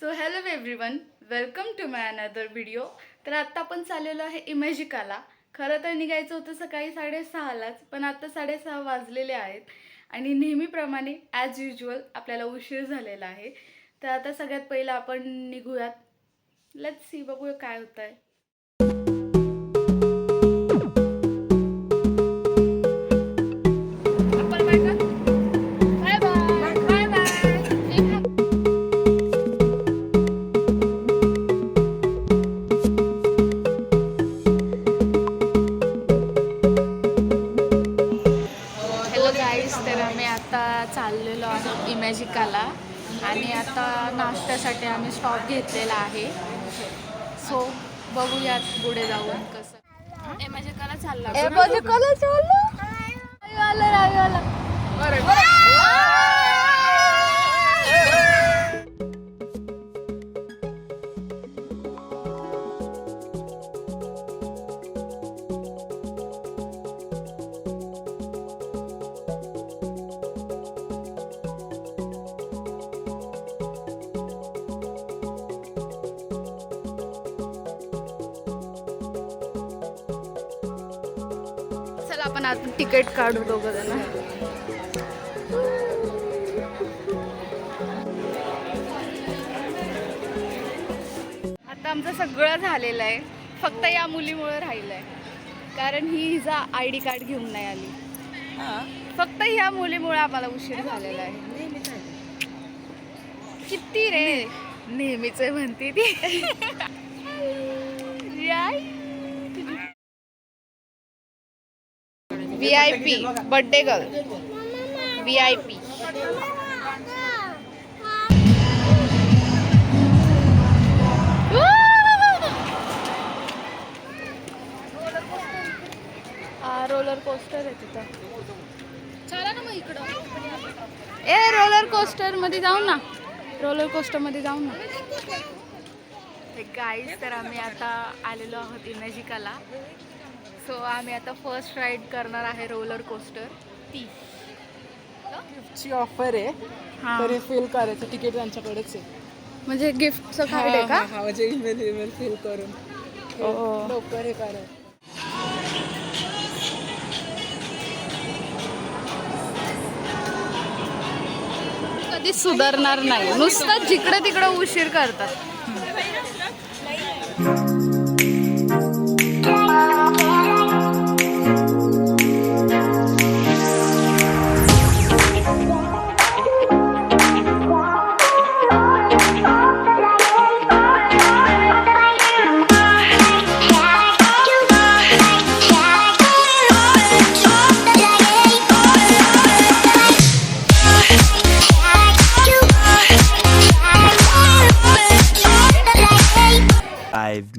So hello everyone, welcome to my another video. तर आत्ता आपण चाललेलो आहे इमॅजिकाला. खरं तर निघायचं होतं सकाळी 6:30लाच, पण आता 6:30 वाजलेले आहेत आणि नेहमीप्रमाणे ॲज युजल आपल्याला उशीर झालेला आहे. तर आता सगळ्यात पहिलं आपण निघूयात. लेट्स सी, बघूया काय होतं आहे. तर आम्ही आता चाललेलो आहोत इमॅजिकाला आणि आता नाश्त्यासाठी आम्ही स्टॉप घेतलेला आहे. सो बघूयात पुढे जाऊन कसं. इमॅजिकाला चालला आपण आता तिकीट काढू दोघं जण. आता आमचं सगळं झालेलं आहे, फक्त या मुलीमुळे राहिलंय, कारण ही हिचा ID कार्ड घेऊन नाही आली. फक्त ह्या मुलीमुळे आम्हाला उशीर झालेला आहे. किती रे नेहमीच म्हणते ती. VIP birthday girl VIP. Roller coaster आहे तिथं. चला ना मग इकडं. रोलर कोस्टर मध्ये जाऊ ना. रोलर कोस्टर मध्ये जाऊ ना. गाईज, तर आम्ही आता आलेलो आहोत इमॅजिकाला. सो आम्ही आता फर्स्ट राईड करणार आहे रोलर कोस्टर. ती ची ऑफर आहे, तरी फिल करायचं तिकीट त्यांच्याकडेच आहे. म्हणजे गिफ्टचं कार्ड आहे का? म्हणजे ईमेल फिल करून लवकर हे करा. कधी सुधारणार नाही, नुसतं जिकडे तिकडे उशीर करतात.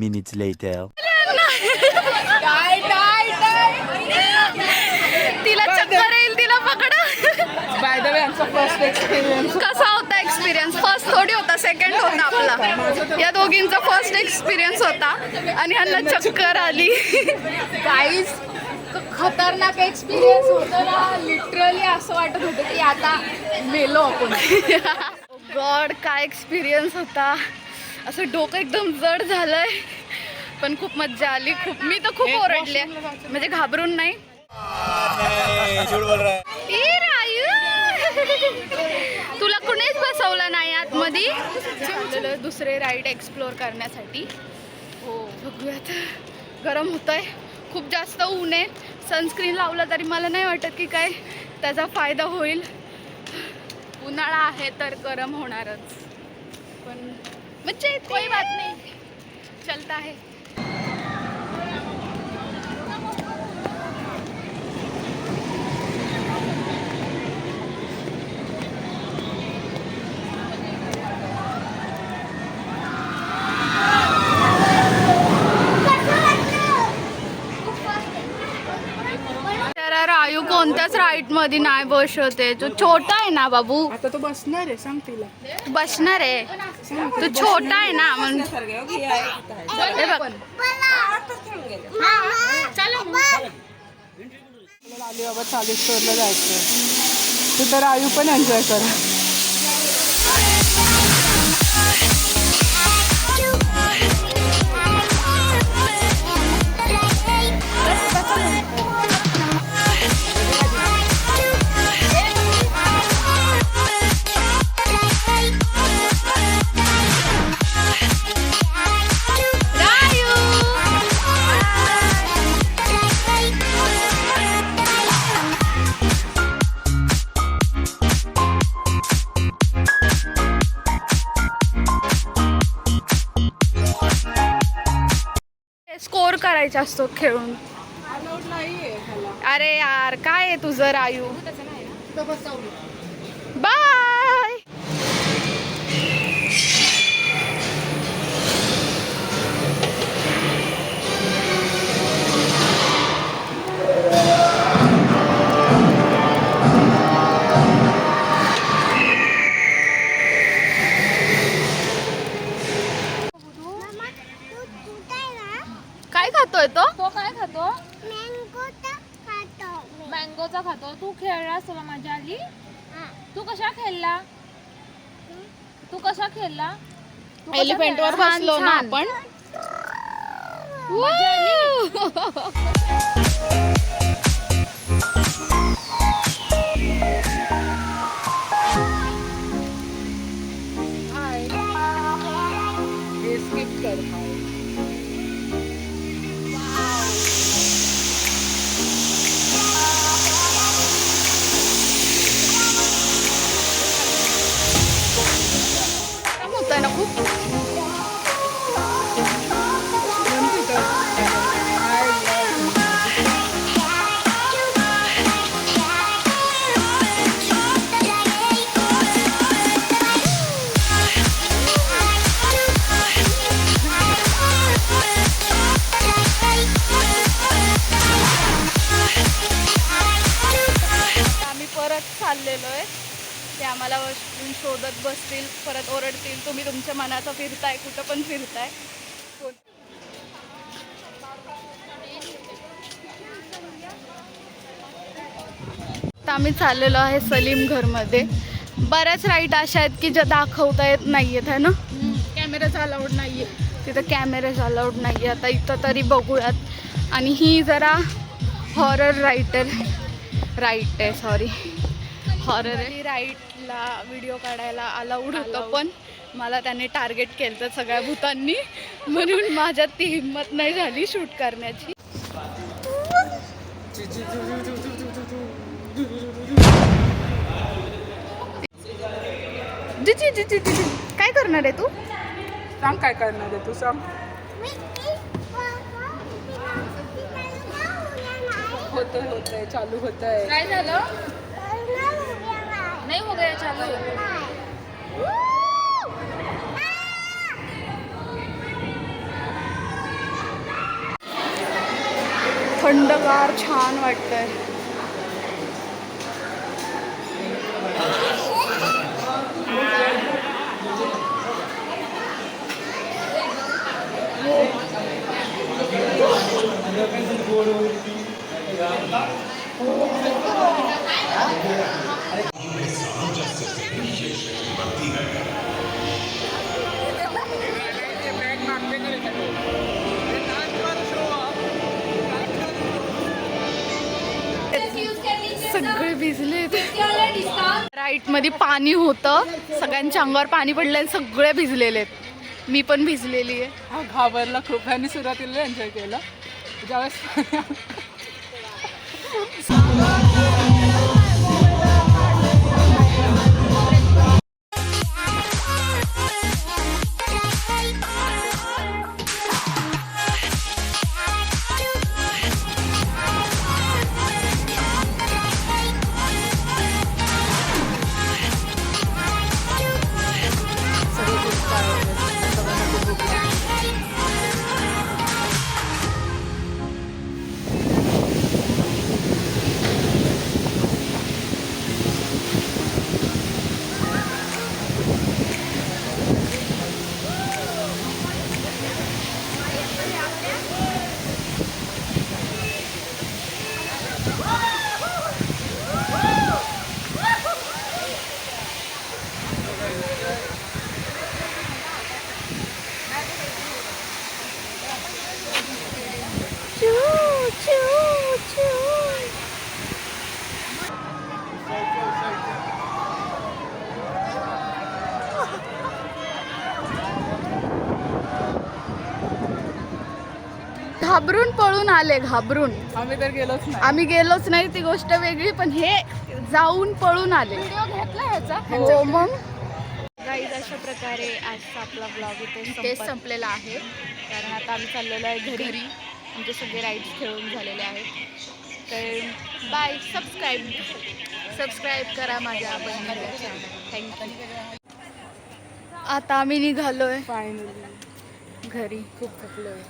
Minutes later. तिला चक्कर येईल, तिला पकड. बाय द वे, आमचा फर्स्ट एक्सपिरियन्स कसा होता एक्सपिरियन्स? फर्स्ट थोडी होता, सेकंड होता आपला. या दोघींचा फर्स्ट एक्सपिरियन्स होता आणि ह्यांना चक्कर आली. गाईज, खतरनाक एक्सपिरियन्स होता ना. लिटरली असं वाटत होतं की आता मेलो आपण. गॉड, काय एक्सपिरियन्स होता. असं डोकं एकदम जड झालंय, पण खूप मज्जा आली. मी तर खूप ओरडले, म्हणजे घाबरून नाही. तुला कुणीच बसवलं नाही आतमध्ये. दुसरे राईड एक्सप्लोर करण्यासाठी. हो, बघूयात. गरम होतंय, खूप जास्त ऊन आहे. सनस्क्रीन लावलं तरी मला नाही वाटत की काय त्याचा फायदा होईल. उन्हाळा आहे तर गरम होणारच, पण म्हणजे कोई बात नाही, चलता है. रायू कोणत्याच राईड मध्ये नाही बसते. तो छोटा आहे ना बाबू. आता तो बसणार आहे, सांग तिला. बसणार आहे, तो छोटा आहे ना म्हणून. अलिबाबा चालू स्टोरला जायचं, तर आयू पण एन्जॉय करा. कंटाळायचे असतो खेळून. अरे यार काय आहे तुझं रायू. बाय. काय खातोय तो? तो काय खातो? मँगोचा खातो. तू खेळलास, तुला मजा आली? तू कशा खेळला? तू कशा खेळला? एलिफंट वर बसलो ना आपण. मजा आली? होतंय ना खूप. आम्ही परत चाललेलो आहे. ते आम्हाला शोधत बसतील, परत ओरडतील, तुम्ही तुमच्या मनाचं फिरताय, कुठं पण फिरताय. आता आम्ही चाललेलो आहे सलीम घरमध्ये. बऱ्याच राईड अशा आहेत की ज्या दाखवता येत नाही आहेत है ना. कॅमेराच अलाउड नाहीये तिथं, कॅमेराज अलाउड नाही आहे. आता इथं तरी बघूयात. आणि ही जरा हॉरर राईड आहे सॉरी हॉरर राईडला व्हिडिओ काढायला अलाउड होतं, पण मला त्याने टार्गेट केलं तर सगळ्या भूतांनी, म्हणून माझ्यात ती हिंमत नाही झाली शूट करण्याची. काय करणार आहे तू? सांग काय करणार आहे तू, सांग. होतंय चालू होतंय. काय झालं? नाही हो गया चालू. थंडगार छान वाटतंय. सगळे भिजले. राईट मध्ये पाणी होतं, सगळ्यांच्या अंगावर पाणी पडलंय, सगळे भिजलेले. मी पण भिजलेली आहे. हा घाबरला खूप. ह्यांनी सुरुवातीला एन्जॉय केलं. ज्यावेळेस घाबरून पळून आले, घाबरून. आम्ही तर गेलोच नाही. आम्ही गेलोच नाही, ती गोष्ट वेगळी, पण हे जाऊन पळून आले. व्हिडिओ घेतला ह्याचा. हो मग. गाईज अशा प्रकारे आजचा आपला ब्लॉग इथे संपलेला आहे. कारण आता आम्ही चाललेलो आहे घरी. आमचे सगळे राईड्स खेळून झालेले आहेत. तर बाय. सबस्क्राईब करा माझ्या बहिणीला चॅनल. थँक्यू. आता आम्ही निघालोय फायनली घरी. खूप थकलोय.